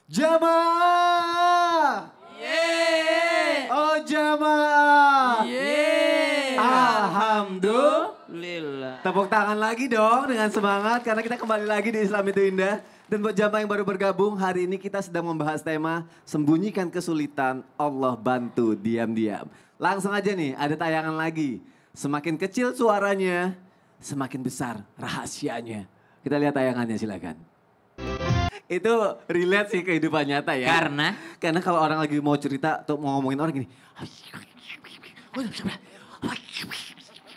Jamaah. Yeay. Oh jamaah. Yeay. Alhamdulillah. Tepuk tangan lagi dong dengan semangat karena kita kembali lagi di Islam itu Indah. Dan buat jamaah yang baru bergabung, hari ini kita sedang membahas tema Sembunyikan Kesulitan, Allah Bantu Diam-Diam. Langsung aja nih, ada tayangan lagi. Semakin kecil suaranya, semakin besar rahasianya. Kita lihat tayangannya silakan. Itu relate sih kehidupan nyata ya. Karena kalau orang lagi mau cerita atau mau ngomongin orang gini.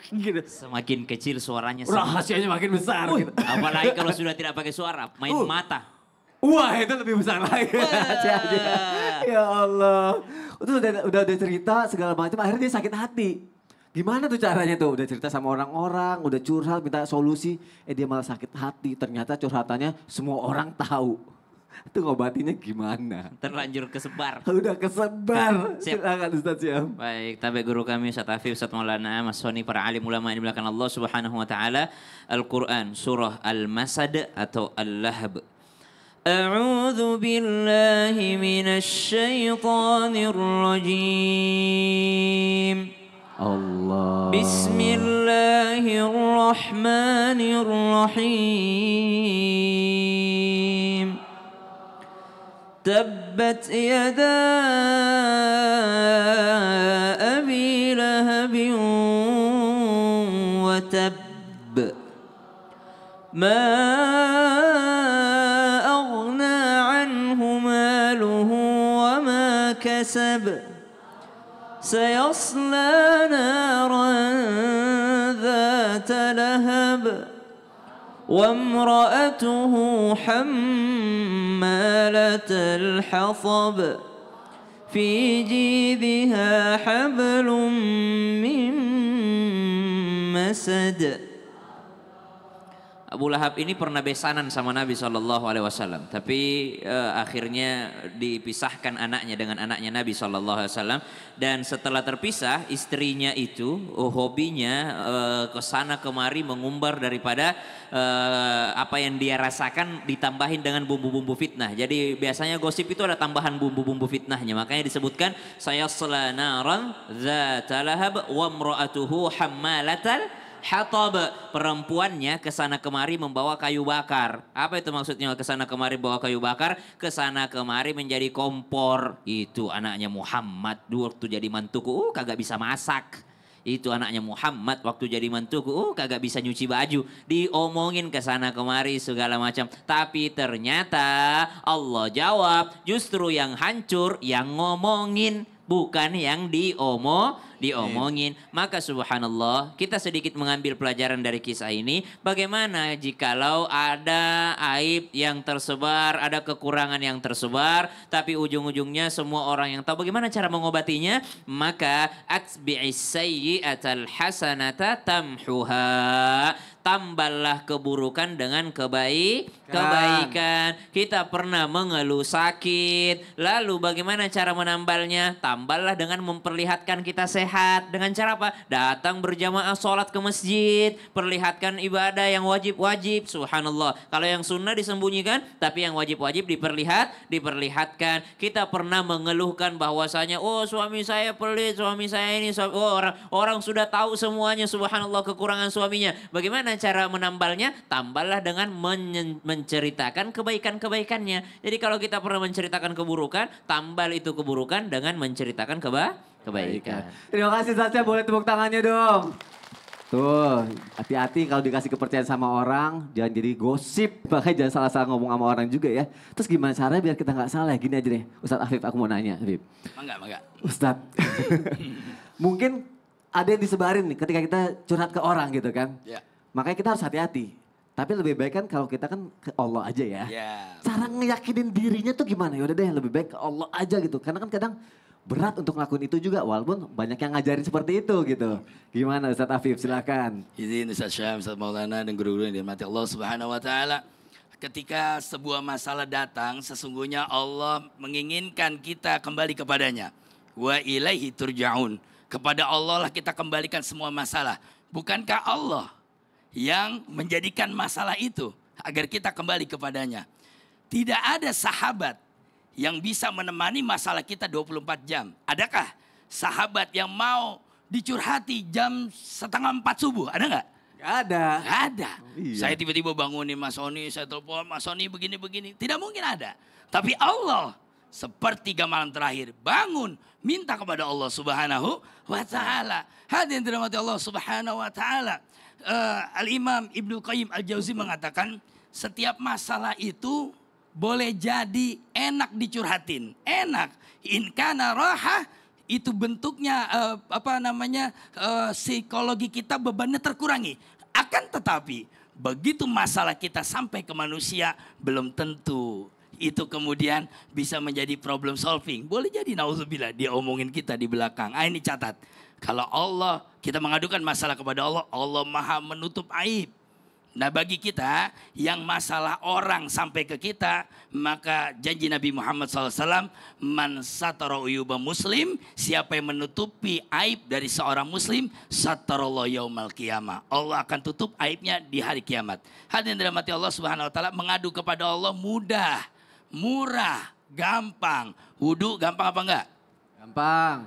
Gitu. Semakin kecil suaranya. Rahasianya makin besar. Gitu. Apalagi kalau sudah tidak pakai suara, main mata. Wah itu lebih besar lagi. Ya Allah. Itu udah cerita segala macam, akhirnya dia sakit hati. Gimana tuh caranya tuh? Udah cerita sama orang-orang, udah curhat, minta solusi. Dia malah sakit hati. Ternyata curhatannya semua orang tahu. Itu ngobatinya gimana? Terlanjur kesebar. Udah kesebar. Siap. Silakan Ustaz Syam. Baik, tabe guru kami Ustaz Afif, Ustaz Maulana, Mas Soni, para alim ulama yang dimulakan Allah Subhanahu wa taala. Al-Qur'an surah Al-Masad atau Al-Lahab. A'udzu billahi minasy syaithanir rajim. Allah. Bismillahirrahmanirrahim. Tabbat yada abi lahabin wa tabb. Ma aghna anhu maluhu wa ma kasab. سيصلى نارا ذات لهب وامرأته حمالة الحطب في جيدها حبل من مسد. Abu Lahab ini pernah besanan sama Nabi SAW, tapi akhirnya dipisahkan anaknya dengan anaknya Nabi SAW. Dan setelah terpisah, istrinya itu hobinya kesana kemari mengumbar daripada apa yang dia rasakan ditambahin dengan bumbu-bumbu fitnah. Jadi biasanya gosip itu ada tambahan bumbu-bumbu fitnahnya. Makanya disebutkan sayasla naran dzata lahab wa imra'atuhu hammalatal hatab, perempuannya kesana kemari membawa kayu bakar. Apa itu maksudnya kesana kemari bawa kayu bakar? Kesana kemari menjadi kompor. Itu anaknya Muhammad waktu jadi mantuku, kagak bisa masak. Itu anaknya Muhammad waktu jadi mantuku, kagak bisa nyuci baju. Diomongin kesana kemari segala macam. Tapi ternyata Allah jawab, justru yang hancur yang ngomongin, bukan yang diomongin. Maka subhanallah, kita sedikit mengambil pelajaran dari kisah ini. Bagaimana jikalau ada aib yang tersebar, ada kekurangan yang tersebar, tapi ujung-ujungnya semua orang yang tahu. Bagaimana cara mengobatinya? Maka atbi'is sayyi'atal hasanata tamhuha. Tambahlah keburukan dengan kebaikan. Kita pernah mengeluh sakit, lalu bagaimana cara menambalnya? Tambahlah dengan memperlihatkan kita sehat. Dengan cara apa? Datang berjamaah sholat ke masjid, perlihatkan ibadah yang wajib-wajib. Subhanallah. Kalau yang sunnah disembunyikan, tapi yang wajib-wajib diperlihatkan. Kita pernah mengeluhkan bahwasanya, oh suami saya pelit, suami saya ini, orang sudah tahu semuanya, subhanallah, kekurangan suaminya. Bagaimana cara menambalnya? Tambahlah dengan menceritakan kebaikan-kebaikannya. Jadi kalau kita pernah menceritakan keburukan, tambah itu keburukan dengan menceritakan kebaikan. Terima kasih Sasha, boleh tepuk tangannya dong. Tuh, hati-hati kalau dikasih kepercayaan sama orang, jangan jadi gosip. Makanya jangan salah-salah ngomong sama orang juga ya. Terus gimana caranya biar kita gak salah? Gini aja deh, Ustadz Afif, aku mau nanya. Afif. Enggak. Ustadz, mungkin ada yang disebarin nih ketika kita curhat ke orang gitu kan. Ya. Makanya kita harus hati-hati. Tapi lebih baik kan kalau kita kan ke Allah aja ya. Ya. Cara ngeyakinin dirinya tuh gimana? Yaudah deh lebih baik ke Allah aja gitu. Karena kan kadang berat untuk ngelakuin itu juga. Walaupun banyak yang ngajarin seperti itu gitu. Gimana Ustadz Afif, silakan. Izin Ustaz Syam, Ustaz Maulana dan guru-guru yang dirahmati Allah Subhanahu wa taala. Ketika sebuah masalah datang, sesungguhnya Allah menginginkan kita kembali kepadanya. Wa ilaihi turja'un. Kepada Allah lah kita kembalikan semua masalah. Bukankah Allah yang menjadikan masalah itu agar kita kembali kepadanya? Tidak ada sahabat yang bisa menemani masalah kita 24 jam? Adakah sahabat yang mau dicurhati jam 3:30 subuh? Ada nggak? Gak ada. Nggak ada. Iya. Saya tiba-tiba bangunin Mas Sony, saya telepon Mas Sony begini-begini. Tidak mungkin ada. Tapi Allah sepertiga malam terakhir bangun minta kepada Allah Subhanahu wa taala. Hadirin dirahmati Allah Subhanahu wa taala. Al-Imam Ibnu Qayyim Al-Jauzi mengatakan setiap masalah itu boleh jadi enak dicurhatin. Enak. In kana raha itu bentuknya psikologi kita bebannya terkurangi. Akan tetapi begitu masalah kita sampai ke manusia belum tentu itu kemudian bisa menjadi problem solving. Boleh jadi nauzubillah dia omongin kita di belakang. Ini catat. Kalau Allah kita mengadukan masalah kepada Allah, Allah Maha menutup aib. Nah bagi kita yang masalah orang sampai ke kita, maka janji Nabi Muhammad SAW, man satara uyuba muslim, siapa yang menutupi aib dari seorang muslim, satarallahu yaumal qiyamah. Allah akan tutup aibnya di hari kiamat. Hadirin dirahmati Allah Subhanahu wa taala, mengadu kepada Allah mudah, murah, gampang. Wudu gampang apa enggak? Gampang.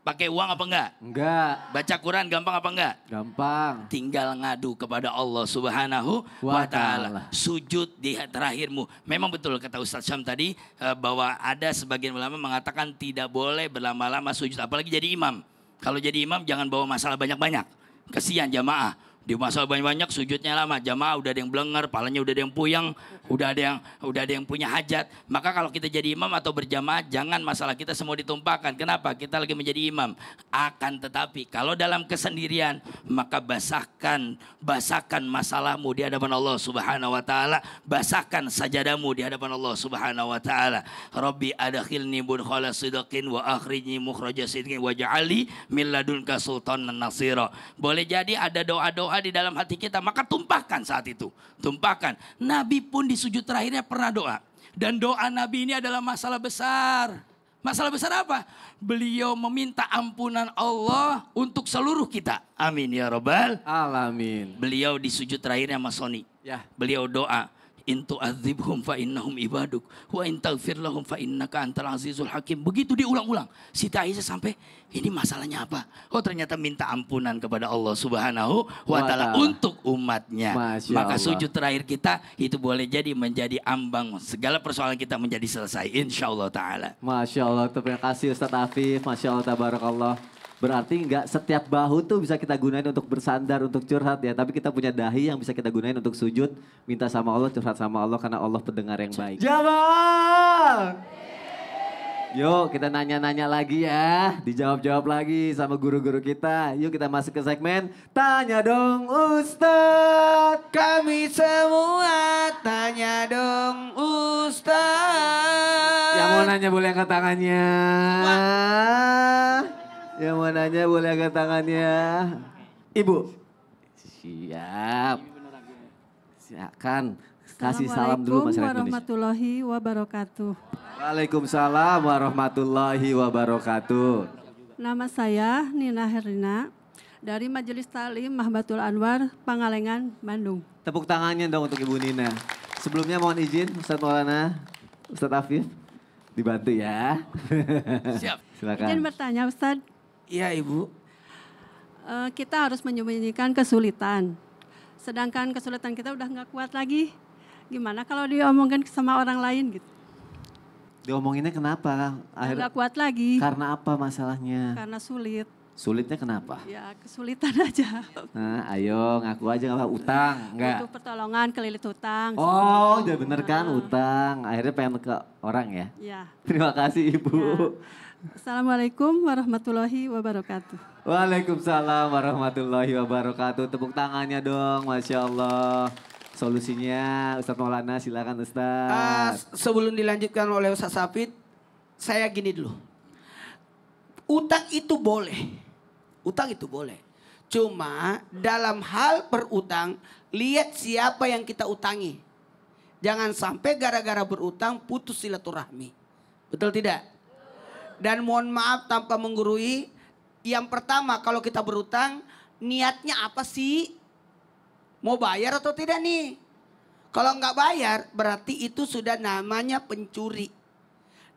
Pakai uang apa enggak? Enggak. Baca Quran gampang apa enggak? Gampang. Tinggal ngadu kepada Allah Subhanahu wa taala. Sujud di terakhirmu. Memang betul kata Ustaz Syam tadi bahwa ada sebagian ulama mengatakan tidak boleh berlama-lama sujud apalagi jadi imam. Kalau jadi imam jangan bawa masalah banyak-banyak. Kesian jamaah. Di masalah banyak-banyak sujudnya lama, jamaah udah ada yang belenger, palanya udah ada yang puyeng, udah ada yang punya hajat. Maka kalau kita jadi imam atau berjamaah jangan masalah kita semua ditumpahkan. Kenapa? Kita lagi menjadi imam. Akan tetapi kalau dalam kesendirian maka basahkan masalahmu di hadapan Allah Subhanahu wa taala, basahkan sajadamu di hadapan Allah Subhanahu wa taala. Rabbi adkhilni mudkhala sidqin wa akhrijni mukhraja sidqin waj'alni min ladunka sultanan nasira. Boleh jadi ada doa-doa di dalam hati kita, maka tumpahkan saat itu. Tumpahkan. Nabi pun di sujud terakhirnya pernah doa. Dan doa Nabi ini adalah masalah besar. Masalah besar apa? Beliau meminta ampunan Allah untuk seluruh kita. Amin ya rabbal alamin. Beliau di sujud terakhirnya Mas Sony. Ya. Beliau doa. In tu'adzibhum fa innahum ibaduk wa in taghfir lahum fa innaka antal azizul hakim. Begitu diulang-ulang. Siti Aisyah sampai ini masalahnya apa? Oh ternyata minta ampunan kepada Allah Subhanahu wa taala untuk umatnya. Maka sujud terakhir kita itu boleh jadi menjadi ambang segala persoalan kita menjadi selesai insyaallah taala. Masya Allah, terima kasih Ustadz Afif. Masya Allah, tabarakallah. Berarti nggak setiap bahu tuh bisa kita gunain untuk bersandar, untuk curhat ya. Tapi kita punya dahi yang bisa kita gunain untuk sujud, minta sama Allah, curhat sama Allah karena Allah pendengar yang baik. Jamaah! Yuk kita nanya-nanya lagi ya, dijawab-jawab lagi sama guru-guru kita. Yuk kita masuk ke segmen Tanya Dong Ustadz. Kami semua tanya dong Ustadz. Yang mau nanya boleh angkat tangannya. Yang mau nanya boleh angkat tangannya. Ibu. Siap. Silakan. Kasih salam dulu masyarakat Indonesia. Warahmatullahi wabarakatuh. Waalaikumsalam warahmatullahi wabarakatuh. Nama saya Nina Herlina dari Majelis Ta'lim Mahbatul Anwar, Pangalengan, Bandung. Tepuk tangannya dong untuk Ibu Nina. Sebelumnya mohon izin Ustadz Maulana, Ustadz Afif, dibantu ya. Siap. Silakan. Izin bertanya Ustadz. Iya Ibu. Kita harus menyembunyikan kesulitan. Sedangkan kesulitan kita udah nggak kuat lagi. Gimana kalau diomongkan sama orang lain gitu? Diomonginnya kenapa? Nggak kuat lagi. Karena apa masalahnya? Karena sulit. Sulitnya kenapa? Ya kesulitan aja. Nah, ayo ngaku aja nggak apa utang, enggak? Untuk pertolongan kelilit hutang. Oh, udah bener kan utang. Akhirnya pengen ke orang ya? Ya. Terima kasih Ibu. Ya. Assalamualaikum warahmatullahi wabarakatuh. Waalaikumsalam warahmatullahi wabarakatuh. Tepuk tangannya dong, Masya Allah. Solusinya Ustadz Maulana, silakan Ustadz. Sebelum dilanjutkan oleh Ustadz Safid, saya gini dulu. Utang itu boleh. Utang itu boleh. Cuma dalam hal berutang, lihat siapa yang kita utangi. Jangan sampai gara-gara berutang putus silaturahmi. Betul tidak? Dan mohon maaf tanpa menggurui, yang pertama kalau kita berutang, niatnya apa sih? Mau bayar atau tidak nih? Kalau nggak bayar, berarti itu sudah namanya pencuri.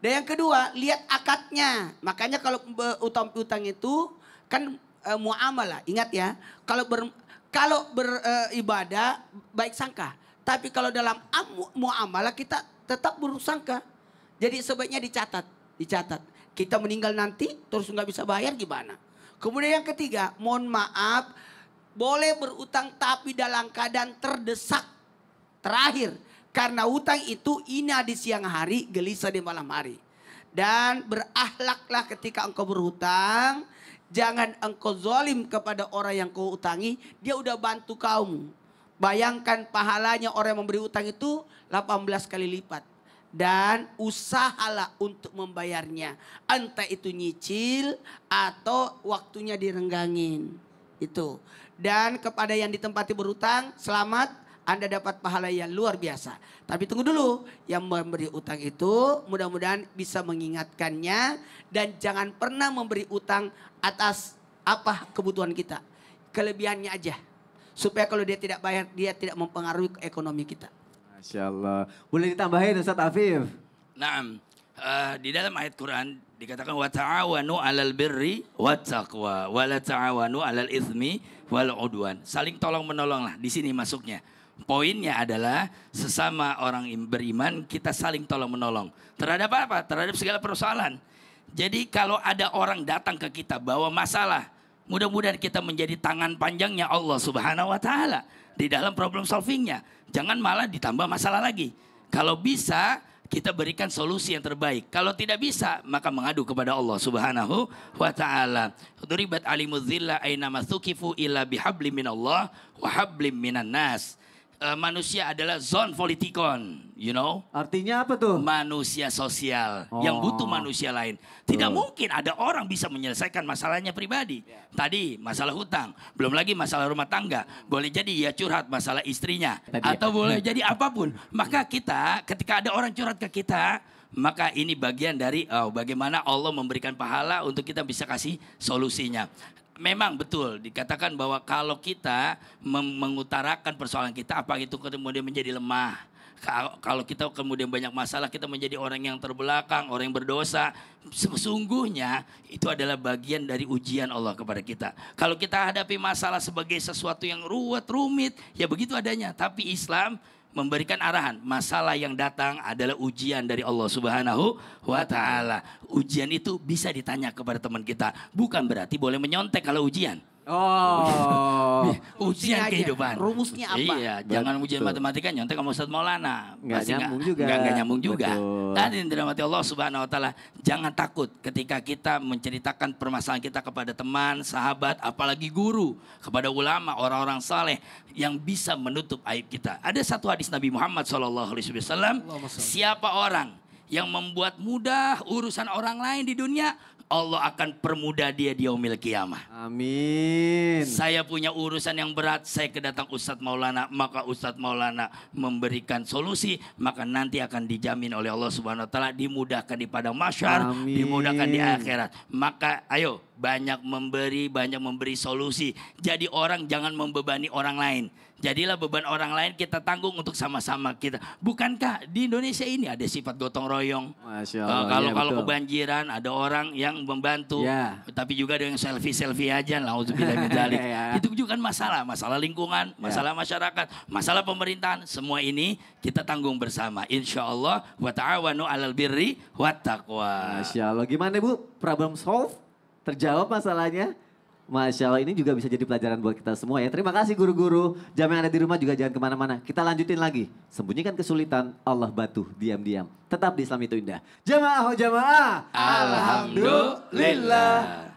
Dan yang kedua, lihat akadnya. Makanya kalau utang itu kan muamalah. Ingat ya, kalau beribadah baik sangka. Tapi kalau dalam muamalah kita tetap buruk sangka. Jadi sebaiknya dicatat. Kita meninggal nanti terus nggak bisa bayar gimana? Kemudian yang ketiga, mohon maaf, boleh berutang tapi dalam keadaan terdesak. Terakhir, karena utang itu ina di siang hari, gelisah di malam hari. Dan berakhlaklah ketika engkau berhutang. Jangan engkau zalim kepada orang yang kau utangi. Dia udah bantu kamu. Bayangkan pahalanya orang yang memberi utang itu 18 kali lipat. Dan usahalah untuk membayarnya. Entah itu nyicil atau waktunya direnggangin. Itu. Dan kepada yang ditempati berutang, selamat. Anda dapat pahala yang luar biasa. Tapi tunggu dulu, yang memberi utang itu mudah-mudahan bisa mengingatkannya. Dan jangan pernah memberi utang atas apa kebutuhan kita. Kelebihannya aja. Supaya kalau dia tidak bayar, dia tidak mempengaruhi ekonomi kita. Masya Allah. Boleh ditambahin Ustadz Afif? Naam. Di dalam ayat Quran dikatakan wa ta'awanu 'alal birri wat taqwa wa la ta'awanu 'alal itsmi wal 'udwan. Saling tolong menolonglah. Di sini masuknya. Poinnya adalah sesama orang beriman kita saling tolong menolong. Terhadap apa? Terhadap segala persoalan. Jadi kalau ada orang datang ke kita bawa masalah, mudah-mudahan kita menjadi tangan panjangnya Allah Subhanahu wa taala di dalam problem solvingnya. Jangan malah ditambah masalah lagi. Kalau bisa kita berikan solusi yang terbaik. Kalau tidak bisa maka mengadu kepada Allah Subhanahu wa taala. Duribat alimuz zilla aina mathukifu illa bihablim minallah wa hablim minan nas. Manusia adalah zon politikon, you know. Artinya apa tuh? Manusia sosial yang butuh manusia lain. Tidak mungkin ada orang bisa menyelesaikan masalahnya pribadi. Tadi masalah hutang, belum lagi masalah rumah tangga. Boleh jadi ia curhat masalah istrinya atau boleh jadi apapun. Maka kita ketika ada orang curhat ke kita, maka ini bagian dari bagaimana Allah memberikan pahala untuk kita bisa kasih solusinya. Memang betul dikatakan bahwa kalau kita mengutarakan persoalan kita, apa itu kemudian menjadi lemah. Kalau kita kemudian banyak masalah, kita menjadi orang yang terbelakang, orang yang berdosa. Sesungguhnya itu adalah bagian dari ujian Allah kepada kita. Kalau kita hadapi masalah sebagai sesuatu yang ruwet, rumit, ya begitu adanya. Tapi Islam memberikan arahan, masalah yang datang adalah ujian dari Allah Subhanahu wa taala. Ujian itu bisa ditanya kepada teman kita, bukan berarti boleh menyontek kalau ujian. Oh, ujian kehidupan. Rumusnya apa? Iya, jangan ujian matematika nyontek sama Ustaz Maulana. Nggak nyambung juga. Nggak nyambung juga. Betul. Dan yang dirahmati Allah Subhanahu wa taala, jangan takut ketika kita menceritakan permasalahan kita kepada teman, sahabat, apalagi guru, kepada ulama, orang-orang saleh yang bisa menutup aib kita. Ada satu hadis Nabi Muhammad SAW, siapa orang yang membuat mudah urusan orang lain di dunia, Allah akan permudah dia di yaumil qiyamah. amin. Saya punya urusan yang berat, saya kedatang Ustadz Maulana, maka Ustadz Maulana memberikan solusi, maka nanti akan dijamin oleh Allah Subhanahu wa taala, dimudahkan di padang mahsyar, dimudahkan di akhirat. Maka ayo banyak memberi solusi. Jadi orang jangan membebani orang lain. Jadilah beban orang lain kita tanggung untuk sama-sama kita. Bukankah di Indonesia ini ada sifat gotong royong? Masya Allah. Kalau kebanjiran ada orang yang membantu, tapi juga ada yang selfie aja. Nauzubillah min dzalik. Itu juga kan masalah lingkungan, masalah masyarakat, masalah pemerintahan. Semua ini kita tanggung bersama. Insya Allah wa ta'awanu 'alal birri wat taqwa. Masya Allah. Gimana Bu? Problem solve? Terjawab masalahnya? Masya Allah, ini juga bisa jadi pelajaran buat kita semua ya. Terima kasih guru-guru. Jam yang ada di rumah juga jangan kemana-mana. Kita lanjutin lagi. Sembunyikan kesulitan, Allah bantu diam-diam. Tetap di Islam itu Indah. Jamaah, jamaah. Alhamdulillah.